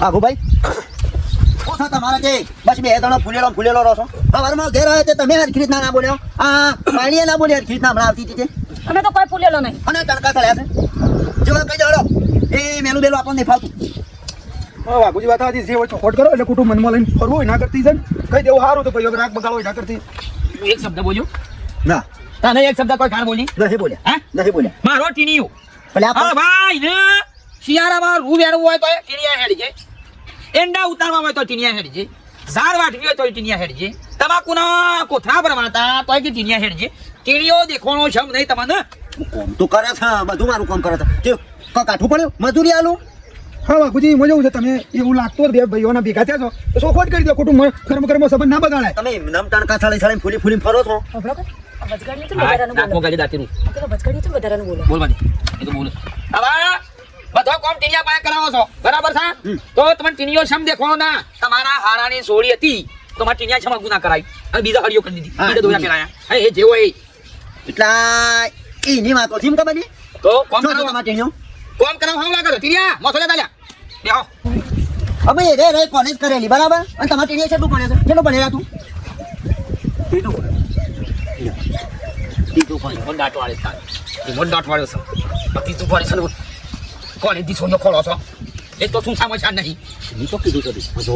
ભાઈ શું છે તમારે કે બસ બે જણો ફૂલેલો રહો છો સવારમાં ઘેર આવે તે તમે હરખી રીતના ના બોલ્યો આ પાણીએ ના બોલી હરખી રીતના હમણાં આવતી હતી અમે તો કોઈ ફૂલેલો નહીં અને તડકા ચડ્યા છે જો કઈ દોડો એ મેલું બેલું આપણને નહીં ફાવતું વાઘુજી વાત આજે જે હોય ચોખવટ કરો એટલે કુટુંબ મનમાં લઈને ફરવું હોય ના કરતી છે કઈ દેવું સારું તો ભાઈ રાગ બગાડો હોય ના કરતી તું એક શબ્દ બોલ્યો ના તને એક શબ્દ કોઈ ખાણ બોલી નથી બોલ્યા હા નથી બોલ્યા મારો ટીણીયું ભલે હા ભાઈ ને શિયાળામાં રૂ વેણવું હોય તો ટીણીયા હેડી જાય એંડા ઉતારવા હોય તો ટીણીયા હેડી જાય ઝાડ વાટવી હોય તો ટીણીયા હેડી જાય તમાકુના કોથળા ભરવાતા તો કે ટીણીયા હેડી જાય ટીણીઓ દેખવાનો શમ નહીં તમને કોમ તો કરે છે બધું મારું કામ કરે છે કે કાઠું પડ્યું મજૂરી આલું હા વાઘુજી મજા છે તમે એવું લાગતું બે ભાઈઓના ભેગા થયા છો તો ચોખવટ કરી દો કુટુંબ કર્મ સંબંધ ના બગાડાય તમે નમ તણકા સાળી ફૂલી ફરો છો વચગાડીએ તો વધારાનું નાકમાં બોલો ગાલી દાતીનું પેલો વચગાડીએ તો વધારાનું બોલો બોલવાની એ તો બોલ હવે બધો કોમ ટીણીયા પાસે કરાવો છો બરાબર છે તો તમે ટીણીઓ શમ દેખવાનો ના તમારા હારાની સોળી હતી તો મારા ટીણીયા શમ ગુના કરાઈ અને બીજા હળીઓ કરી દીધી બીજા દોયા પેલાયા એ જેવો એ એટલા એની વાતો છે ખબર નહીં તો કોમ શું કરાવો તમારે ટેણ્યો કોમ કરાવો હાવ લાગે ટીણીયા મોસલે દાલ્યા બેહો હવે રે કોલેજ કરેલી બરાબર અને તમારે ટેણીએ કેટલું ભણે છે કેટલું ભણેલા તું મોન દાટ વાળે તાર મોન દાટ વાળ્યો છે પતિ તું પડે છે કોને દી સોનો ખોળો છો એ તો શું સામો છે નહીં તો કીધું છે જો